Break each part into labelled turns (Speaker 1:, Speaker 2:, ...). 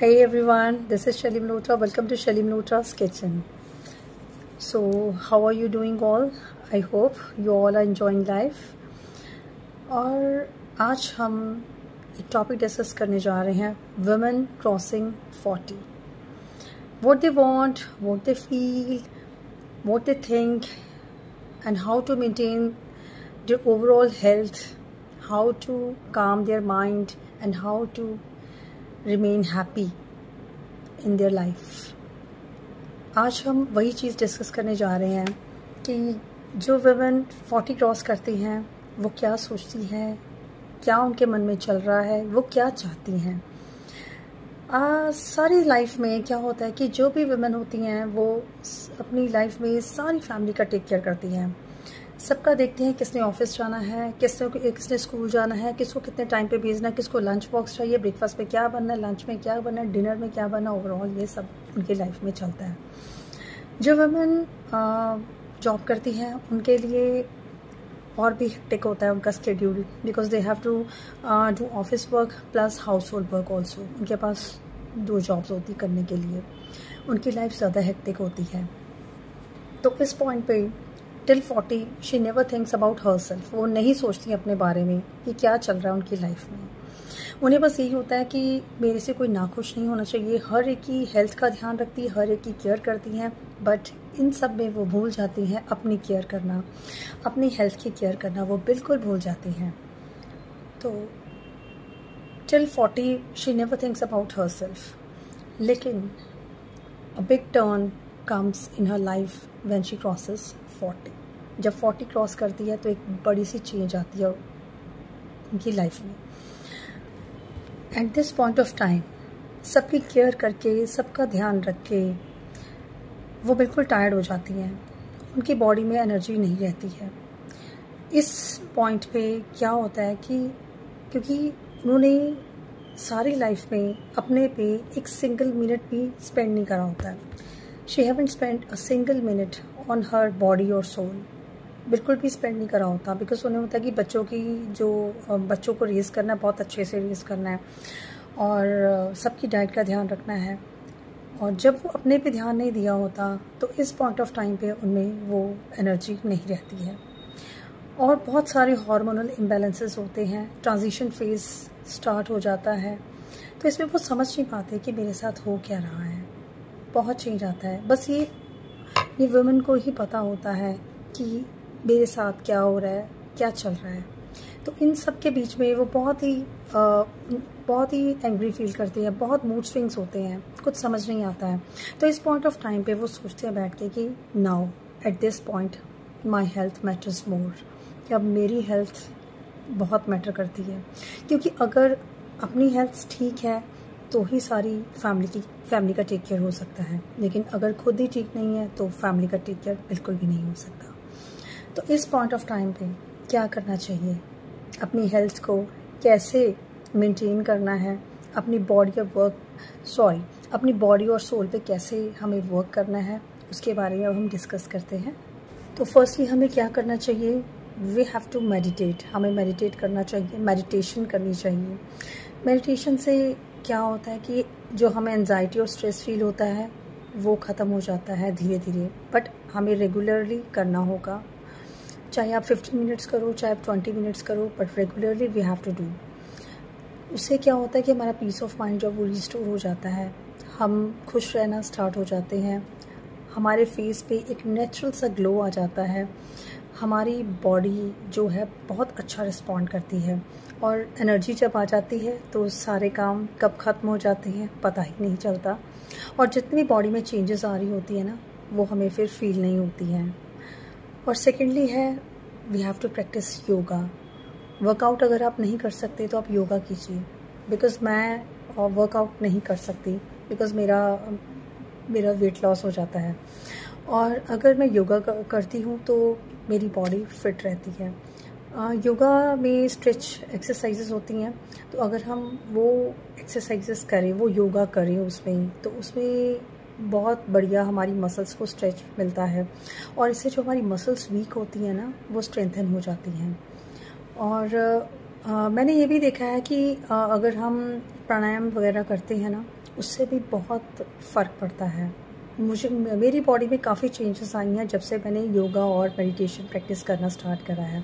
Speaker 1: Hey everyone, this is Shalim Lotra. Welcome to Shalim Lotra's Kitchen. So, how are you doing all? I hope you all are enjoying life. और आज हम एक topic discuss करने जा रहे हैं women crossing 40. What they want, what they feel, what they think, and how to maintain their overall health, how to calm their mind, and how to remain happy in their life. आज हम वही चीज़ discuss करने जा रहे हैं कि जो women 40 cross करती हैं वो क्या सोचती हैं, क्या उनके मन में चल रहा है, वो क्या चाहती हैं. सारी लाइफ में क्या होता है कि जो भी वुमेन होती हैं वो अपनी लाइफ में सारी फैमिली का टेक केयर करती हैं. सबका देखते हैं किसने ऑफिस जाना है, किसने स्कूल जाना है, किसको कितने टाइम पे भेजना है, किसको लंच बॉक्स चाहिए, ब्रेकफास्ट में क्या बनना है, लंच में क्या बनना है, डिनर में क्या बनना है. ओवरऑल ये सब उनकी लाइफ में चलता है. जो वुमेन जॉब करती हैं उनके लिए और भी हेक्टिक होता है उनका schedule, because they have to do office work plus household work also. उनके पास 2 जॉब्स होती करने के लिए. उनकी लाइफ ज़्यादा हेक्टिक होती है. तो इस पॉइंट पे till 40 she never thinks about her self. वो नहीं सोचती अपने बारे में कि क्या चल रहा है उनकी लाइफ में. उन्हें बस यही होता है कि मेरे से कोई नाखुश नहीं होना चाहिए. हर एक की हेल्थ का ध्यान रखती है, हर एक की केयर करती हैं, बट इन सब में वो भूल जाती हैं अपनी केयर करना, अपनी हेल्थ की केयर करना वो बिल्कुल भूल जाती हैं. तो till 40 she never thinks about herself. लेकिन a big turn comes in her life when she crosses 40. जब 40 क्रॉस करती है तो एक बड़ी सी चेंज आती है उनकी लाइफ में. At this point of time सबकी केयर करके, सबका ध्यान रख के वो बिल्कुल टायर्ड हो जाती हैं. उनकी बॉडी में एनर्जी नहीं रहती है. इस पॉइंट पे क्या होता है कि क्योंकि उन्होंने सारी लाइफ में अपने पे एक सिंगल मिनट भी स्पेंड नहीं करा होता है. She haven't spend a single minute on her body और सोल. बिल्कुल भी स्पेंड नहीं करा होता, बिकॉज उन्हें होता है कि बच्चों को रेज़ करना है, बहुत अच्छे से रेज़ करना है और सबकी डाइट का ध्यान रखना है. और जब वो अपने पे ध्यान नहीं दिया होता तो इस पॉइंट ऑफ टाइम पे उनमें वो एनर्जी नहीं रहती है. और बहुत सारे हार्मोनल इम्बैलेंसेस होते हैं. ट्रांजिशन फेज स्टार्ट हो जाता है. तो इसमें वो समझ नहीं पाते कि मेरे साथ हो क्या रहा है. बहुत चेंज आता है. बस ये वुमेन को ही पता होता है कि मेरे साथ क्या हो रहा है, क्या चल रहा है. तो इन सब के बीच में वो बहुत ही एंग्री फील करती है. बहुत मूड स्विंग्स होते हैं, कुछ समझ नहीं आता है. तो इस पॉइंट ऑफ टाइम पे वो सोचते हैं बैठ के कि now at this point my health matters more. कि अब मेरी हेल्थ बहुत मैटर करती है. क्योंकि अगर अपनी हेल्थ ठीक है तो ही सारी फैमिली का टेक केयर हो सकता है. लेकिन अगर खुद ही ठीक नहीं है तो फैमिली का टेक केयर बिल्कुल भी नहीं हो सकता. तो इस पॉइंट ऑफ टाइम पे क्या करना चाहिए, अपनी हेल्थ को कैसे मेंटेन करना है, अपनी बॉडी और सोल पे कैसे हमें वर्क करना है, उसके बारे में अब हम डिस्कस करते हैं. तो फर्स्टली हमें क्या करना चाहिए, वी हैव टू मेडिटेट. हमें मेडिटेट करना चाहिए, मेडिटेशन करनी चाहिए. मेडिटेशन से क्या होता है कि जो हमें एंजाइटी और स्ट्रेस फील होता है वो ख़त्म हो जाता है धीरे धीरे. बट हमें रेगुलरली करना होगा. चाहे आप 15 मिनट्स करो, चाहे आप 20 मिनट्स करो, but regularly we have to do. उससे क्या होता है कि हमारा पीस ऑफ माइंड जब वो रिस्टोर हो जाता है, हम खुश रहना स्टार्ट हो जाते हैं. हमारे फेस पे एक नेचुरल सा ग्लो आ जाता है. हमारी बॉडी जो है बहुत अच्छा रिस्पॉन्ड करती है. और एनर्जी जब आ जाती है तो सारे काम कब ख़त्म हो जाते हैं पता ही नहीं चलता. और जितनी बॉडी में चेंजेस आ रही होती है ना वो हमें फिर फील नहीं होती हैं. और सेकेंडली है we have to practise yoga. Workout अगर आप नहीं कर सकते तो आप योगा कीजिए. बिकॉज़ मैं वर्कआउट नहीं कर सकती, बिकॉज़ मेरा वेट लॉस हो जाता है. और अगर मैं योगा करती हूँ तो मेरी बॉडी फिट रहती है. योगा में स्ट्रेच एक्सरसाइजेस होती हैं. तो अगर हम वो एक्सरसाइजेस करें, वो योगा करें उसमें, तो उसमें बहुत बढ़िया हमारी मसल्स को स्ट्रेच मिलता है. और इससे जो हमारी मसल्स वीक होती हैं ना वो स्ट्रेंथन हो जाती हैं. और मैंने ये भी देखा है कि अगर हम प्राणायाम वगैरह करते हैं ना, उससे भी बहुत फ़र्क पड़ता है। मेरी बॉडी में काफ़ी चेंजेस आई हैं जब से मैंने योगा और मेडिटेशन प्रैक्टिस करना स्टार्ट करा है।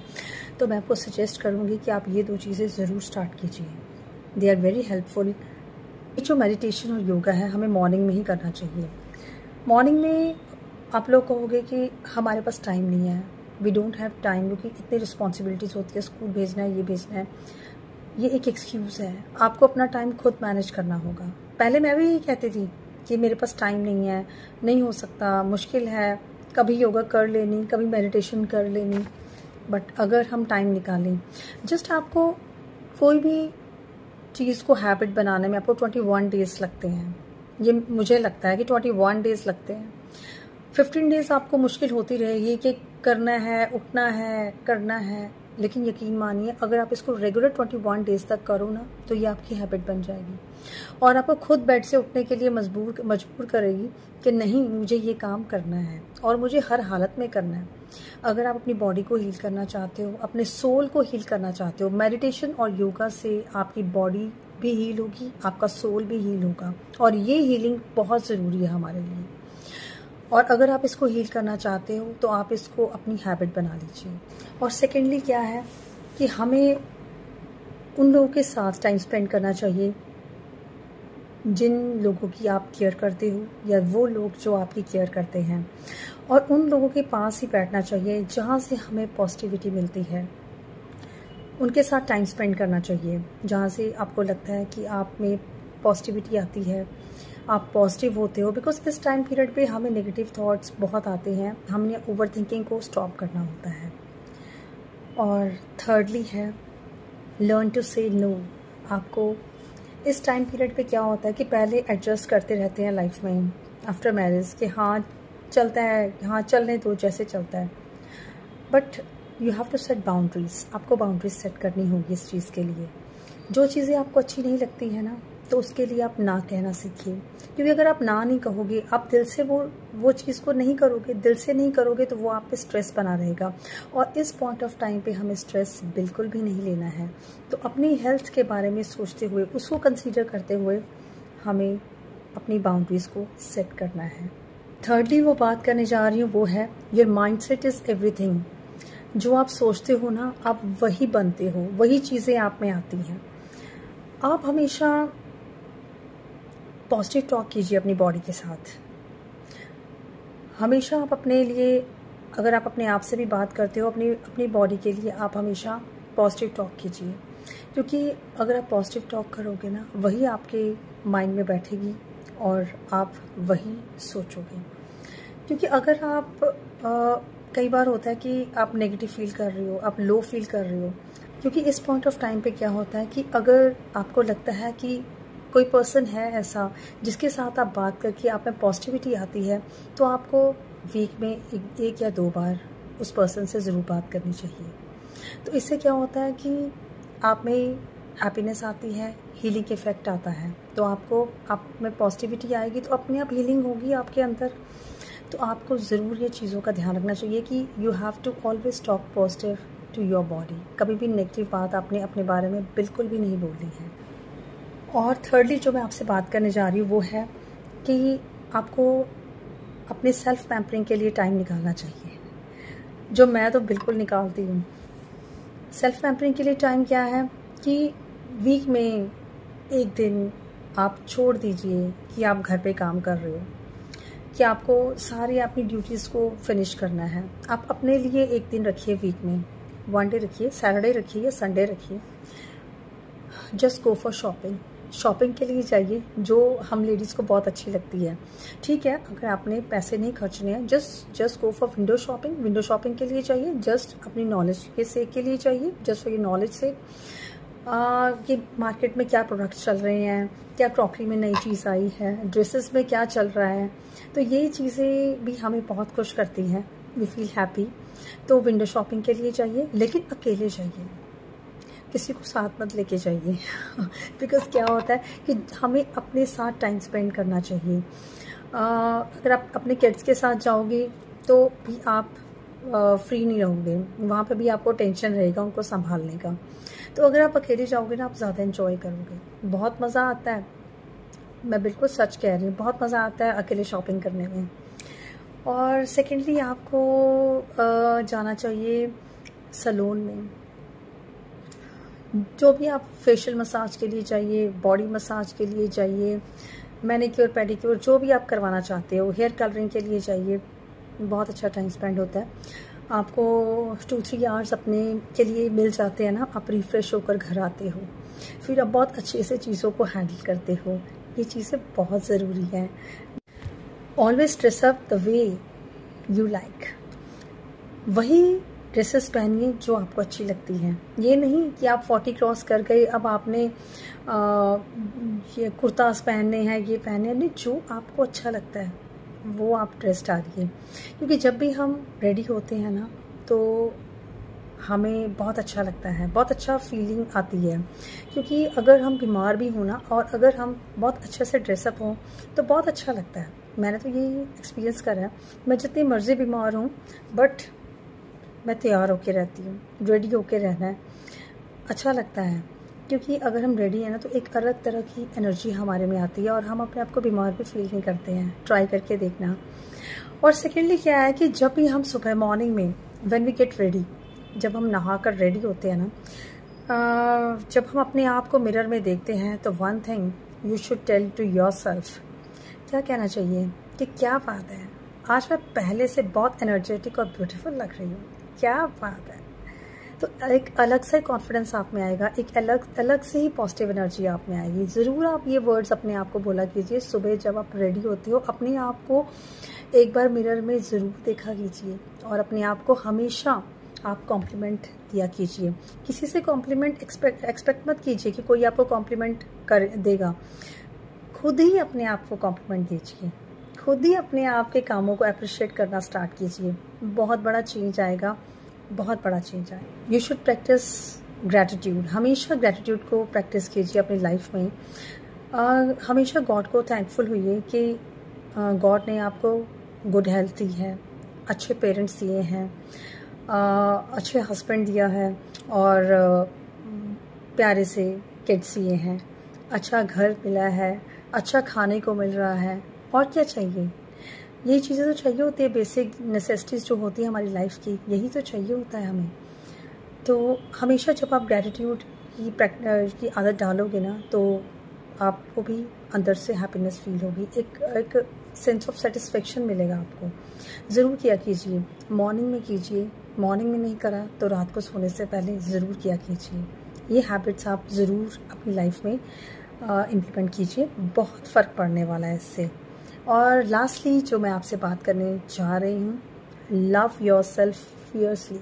Speaker 1: तो मैं आपको सजेस्ट करूँगी कि आप ये 2 चीज़ें ज़रूर स्टार्ट कीजिए। They are very helpful. जो मेडिटेशन और योगा है हमें मॉर्निंग में ही करना चाहिए। मॉर्निंग में आप लोग कहोगे कि हमारे पास टाइम नहीं है, वी डोंट हैव टाइम, क्योंकि इतनी रिस्पॉन्सिबिलिटीज़ होती है, स्कूल भेजना है, ये भेजना है। ये एक एक्सक्यूज़ है। आपको अपना टाइम खुद मैनेज करना होगा। पहले मैं भी यही कहती थी कि मेरे पास टाइम नहीं है, नहीं हो सकता, मुश्किल है, कभी योगा कर लेनी, कभी मेडिटेशन कर लेनी। बट अगर हम टाइम निकालें, जस्ट आपको कोई भी चीज़ को हैबिट बनाने में आपको 21 डेज़ लगते हैं। ये मुझे लगता है कि 21 डेज़ लगते हैं। 15 डेज़ आपको मुश्किल होती रहेगी कि करना है, उठना है, करना है, लेकिन यकीन मानिए अगर आप इसको रेगुलर 21 डेज़ तक करो ना, तो ये आपकी हैबिट बन जाएगी और आपको खुद बेड से उठने के लिए मजबूर करेगी कि नहीं, मुझे ये काम करना है और मुझे हर हालत में करना है। अगर आप अपनी बॉडी को हील करना चाहते हो, अपने सोल को हील करना चाहते हो, मेडिटेशन और योगा से आपकी बॉडी भी हील होगी, आपका सोल भी हील होगा और ये हीलिंग बहुत ज़रूरी है हमारे लिए। और अगर आप इसको हील करना चाहते हो तो आप इसको अपनी हैबिट बना लीजिए। और सेकेंडली क्या है कि हमें उन लोगों के साथ टाइम स्पेंड करना चाहिए जिन लोगों की आप केयर करते हो या वो लोग जो आपकी केयर करते हैं, और उन लोगों के पास ही बैठना चाहिए जहाँ से हमें पॉजिटिविटी मिलती है। उनके साथ टाइम स्पेंड करना चाहिए जहाँ से आपको लगता है कि आप में पॉजिटिविटी आती है, आप पॉजिटिव होते हो। बिकॉज इस टाइम पीरियड पे हमें नेगेटिव थॉट्स बहुत आते हैं, हमने ओवर थिंकिंग को स्टॉप करना होता है। और थर्डली है लर्न टू से नो। आपको इस टाइम पीरियड पे क्या होता है कि पहले एडजस्ट करते रहते हैं लाइफ में आफ्टर मैरिज कि हाँ चलता है, हाँ चलने दो जैसे चलता है, but you have to set boundaries. आपको बाउंड्रीज सेट करनी होगी इस चीज़ के लिए। जो चीज़ें आपको अच्छी नहीं लगती है ना, तो उसके लिए आप ना कहना सीखिए, क्योंकि अगर आप ना नहीं कहोगे, आप दिल से वो चीज़ को नहीं करोगे, दिल से नहीं करोगे, तो वो आप पे स्ट्रेस बना रहेगा। और इस पॉइंट ऑफ टाइम पे हमें स्ट्रेस बिल्कुल भी नहीं लेना है। तो अपनी हेल्थ के बारे में सोचते हुए, उसको कंसीडर करते हुए हमें अपनी बाउंड्रीज़ को सेट करना है। थर्डली वो बात करने जा रही हूँ वो है योर माइंडसेट इज़ एवरीथिंग। जो आप सोचते हो ना, आप वही बनते हो, वही चीज़ें आप में आती हैं। आप हमेशा पॉजिटिव टॉक कीजिए अपनी बॉडी के साथ। हमेशा आप अपने लिए, अगर आप अपने आप से भी बात करते हो, अपनी बॉडी के लिए आप हमेशा पॉजिटिव टॉक कीजिए, क्योंकि अगर आप पॉजिटिव टॉक करोगे ना, वही आपके माइंड में बैठेगी और आप वही सोचोगे। क्योंकि अगर आप कई बार होता है कि आप नेगेटिव फील कर रहे हो, आप लो फील कर रहे हो, क्योंकि इस पॉइंट ऑफ टाइम पे क्या होता है कि अगर आपको लगता है कि कोई पर्सन है ऐसा जिसके साथ आप बात करके आप में पॉजिटिविटी आती है, तो आपको वीक में एक या 2 बार उस पर्सन से ज़रूर बात करनी चाहिए। तो इससे क्या होता है कि आप में हैप्पीनेस आती है, हीलिंग इफेक्ट आता है, तो आपको आप में पॉजिटिविटी आएगी, तो अपने आप हीलिंग होगी आपके अंदर। तो आपको ज़रूर ये चीज़ों का ध्यान रखना चाहिए कि you have to always talk positive to your body. कभी भी नेगेटिव बात आपने अपने बारे में बिल्कुल भी नहीं बोलनी है। और थर्डली जो मैं आपसे बात करने जा रही हूँ वो है कि आपको अपने सेल्फ पैम्परिंग के लिए टाइम निकालना चाहिए, जो मैं तो बिल्कुल निकालती हूँ। सेल्फ पैम्परिंग के लिए टाइम क्या है कि वीक में एक दिन आप छोड़ दीजिए कि आप घर पे काम कर रहे हो, कि आपको सारी अपनी ड्यूटीज़ को फिनिश करना है। आप अपने लिए एक दिन रखिए वीक में, 1 डे रखिए, सैटरडे रखिए या संडे रखिए। Just go for shopping. Shopping के लिए जाइए जो हम लेडीज़ को बहुत अच्छी लगती है। ठीक है, अगर आपने पैसे नहीं खर्चने हैं, just go for window shopping. Window shopping के लिए चाहिए, जस्ट अपनी नॉलेज के सेक के लिए चाहिए, जस्ट फॉर ये नॉलेज से कि मार्केट में क्या प्रोडक्ट्स चल रहे हैं, क्या क्रॉकरी में नई चीज़ आई है, ड्रेसेस में क्या चल रहा है। तो ये चीज़ें भी हमें बहुत खुश करती हैं, वी फील हैप्पी। तो विंडो शॉपिंग के लिए चाहिए, लेकिन अकेले जाइए, किसी को साथ मत लेके जाइए बिकॉज क्या होता है कि हमें अपने साथ टाइम स्पेंड करना चाहिए। अगर आप अपने किड्स के साथ जाओगे तो भी आप फ्री नहीं रहोगे, वहाँ पे भी आपको टेंशन रहेगा उनको संभालने का। तो अगर आप अकेले जाओगे ना, आप ज़्यादा इन्जॉय करोगे, बहुत मज़ा आता है। मैं बिल्कुल सच कह रही हूँ, बहुत मज़ा आता है अकेले शॉपिंग करने में। और सेकेंडली आपको जाना चाहिए सैलून में। जो भी आप फेशियल मसाज के लिए चाहिए, बॉडी मसाज के लिए चाहिए, मैनिक्योर पेडिक्योर जो भी आप करवाना चाहते हो, हेयर कलरिंग के लिए चाहिए, बहुत अच्छा टाइम स्पेंड होता है। आपको 2-3 आवर्स अपने के लिए मिल जाते हैं ना, आप रिफ़्रेश होकर घर आते हो, फिर आप बहुत अच्छे से चीज़ों को हैंडल करते हो। ये चीज़ें बहुत ज़रूरी हैं। Always dress up the way you like. वही ड्रेसेस पहनिए जो आपको अच्छी लगती हैं। ये नहीं कि आप 40 क्रॉस कर गए, अब आपने ये कुर्तास पहनने हैं, ये पहनने हैं। नहीं, जो आपको अच्छा लगता है वो आप ड्रेस डालिए, क्योंकि जब भी हम रेडी होते हैं ना, तो हमें बहुत अच्छा लगता है, बहुत अच्छा फीलिंग आती है। क्योंकि अगर हम बीमार भी हों ना, और अगर हम बहुत अच्छे से ड्रेसअप हों, तो बहुत अच्छा लगता है। मैंने तो ये एक्सपीरियंस करा है। मैं जितनी मर्ज़ी बीमार हूँ, बट मैं तैयार होके रहती हूँ, रेडी होके रहना है, अच्छा लगता है। क्योंकि अगर हम रेडी हैं ना, तो एक अलग तरह की एनर्जी हमारे में आती है, और हम अपने आप को बीमार भी फील नहीं करते हैं। ट्राई करके देखना। और सेकेंडली क्या है कि जब भी हम सुबह मॉर्निंग में व्हेन वी गेट रेडी, जब हम नहा कर रेडी होते हैं ना, जब हम अपने आप को मिरर में देखते हैं, तो one thing you should tell to yourself, क्या कहना चाहिए कि क्या बात है, आज मैं पहले से बहुत एनर्जेटिक और ब्यूटीफुल लग रही हूँ, क्या बात है। तो एक अलग सा कॉन्फिडेंस आप में आएगा, एक अलग से ही पॉजिटिव एनर्जी आप में आएगी। ज़रूर आप ये वर्ड्स अपने आप को बोला कीजिए। सुबह जब आप रेडी होते हो, अपने आप को एक बार मिरर में ज़रूर देखा कीजिए, और अपने आप को हमेशा आप कॉम्प्लीमेंट दिया कीजिए। किसी से कॉम्प्लीमेंट एक्सपेक्ट मत कीजिए कि कोई आपको कॉम्प्लीमेंट कर देगा। खुद ही अपने आप को कॉम्प्लीमेंट दीजिए, खुद ही अपने आप के कामों को अप्रिशिएट करना स्टार्ट कीजिए। बहुत बड़ा चेंज आएगा, बहुत बड़ा चेंज आएगा। You should practice gratitude. हमेशा ग्रैटिट्यूड को प्रैक्टिस कीजिए अपनी लाइफ में। हमेशा गॉड को थैंकफुल होइए कि गॉड ने आपको गुड हेल्थ दी है, अच्छे पेरेंट्स दिए हैं, अच्छे हस्बैंड दिया है, और प्यारे से किड्स दिए हैं, अच्छा घर मिला है, अच्छा खाने को मिल रहा है, और क्या चाहिए। यही चीज़ें तो चाहिए होती है, बेसिक नेसेसिटीज़ जो होती है हमारी लाइफ की, यही तो चाहिए होता है हमें। तो हमेशा जब आप ग्रैटिट्यूड की आदत डालोगे ना, तो आपको भी अंदर से हैप्पीनेस फील होगी, एक सेंस ऑफ सेटिस्फेक्शन मिलेगा आपको। ज़रूर किया कीजिए, मॉर्निंग में कीजिए, मॉर्निंग में नहीं करा तो रात को सोने से पहले ज़रूर किया कीजिए। ये हैबिट्स आप ज़रूर अपनी लाइफ में इम्प्लीमेंट कीजिए, बहुत फ़र्क पड़ने वाला है इससे। और लास्टली जो मैं आपसे बात करने जा रही हूँ, लव योर सेल्फ फियर्सली।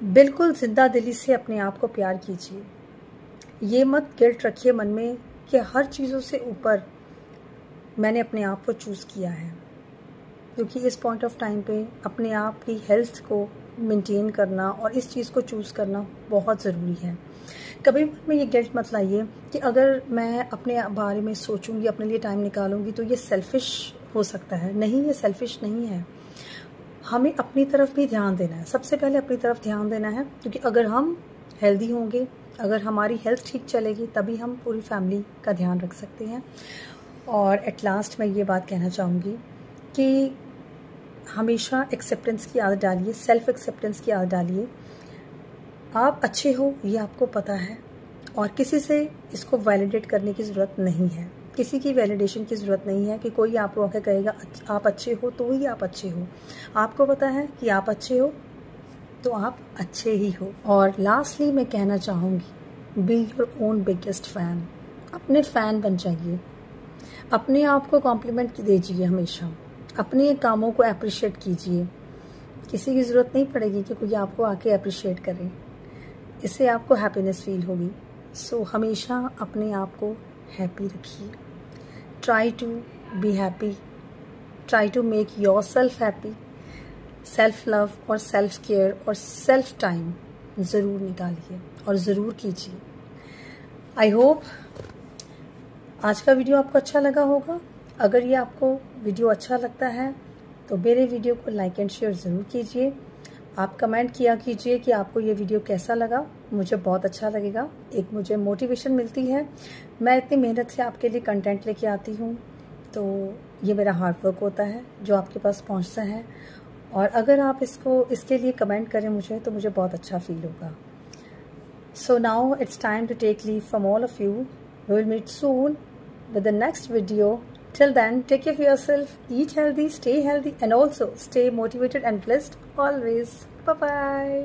Speaker 1: बिल्कुल जिंदा दिली से अपने आप को प्यार कीजिए। ये मत गिल्ट रखिए मन में कि हर चीज़ों से ऊपर मैंने अपने आप को चूज़ किया है, क्योंकि इस पॉइंट ऑफ टाइम पे अपने आप की हेल्थ को मेंटेन करना और इस चीज़ को चूज़ करना बहुत ज़रूरी है। कभी में ये गिल्ट मत लाइए कि अगर मैं अपने बारे में सोचूंगी, अपने लिए टाइम निकालूंगी, तो ये सेल्फिश हो सकता है। नहीं, ये सेल्फिश नहीं है। हमें अपनी तरफ भी ध्यान देना है, सबसे पहले अपनी तरफ ध्यान देना है, क्योंकि अगर हम हेल्दी होंगे, अगर हमारी हेल्थ ठीक चलेगी, तभी हम पूरी फैमिली का ध्यान रख सकते हैं। और एट लास्ट मैं ये बात कहना चाहूँगी कि हमेशा एक्सेप्टेंस की आदत डालिए, सेल्फ एक्सेप्टेंस की आदत डालिए। आप अच्छे हो ये आपको पता है, और किसी से इसको वैलिडेट करने की ज़रूरत नहीं है, किसी की वैलिडेशन की ज़रूरत नहीं है कि कोई आपको आके कहेगा आप अच्छे हो तो ही आप अच्छे हो। आपको पता है कि आप अच्छे हो तो आप अच्छे ही हो। और लास्टली मैं कहना चाहूँगी, be your own biggest fan. अपने फ़ैन बन जाइए, अपने आप को कॉम्प्लीमेंट दीजिए, हमेशा अपने कामों को अप्रिशिएट कीजिए। किसी की ज़रूरत नहीं पड़ेगी कि कोई आपको आके अप्रिशिएट करे, इससे आपको हैप्पीनेस फील होगी। सो हमेशा अपने आप को हैप्पी रखिए। Try to be happy, try to make yourself happy. Self love और सेल्फ केयर और सेल्फ टाइम ज़रूर निकालिए और ज़रूर कीजिए। आई होप आज का वीडियो आपको अच्छा लगा होगा। अगर ये आपको वीडियो अच्छा लगता है तो मेरे वीडियो को लाइक एंड शेयर ज़रूर कीजिए। आप कमेंट किया कीजिए कि आपको ये वीडियो कैसा लगा। मुझे बहुत अच्छा लगेगा, एक मुझे मोटिवेशन मिलती है। मैं इतनी मेहनत से आपके लिए कंटेंट लेके आती हूँ, तो ये मेरा हार्ड वर्क होता है जो आपके पास पहुँचता है। और अगर आप इसके लिए कमेंट करें मुझे, तो मुझे बहुत अच्छा फील होगा। So now it's time to take leave from all of you. We will meet soon with the next video. Till then, take care of yourself, eat healthy, stay healthy, and also stay motivated and blessed always. Bye-bye.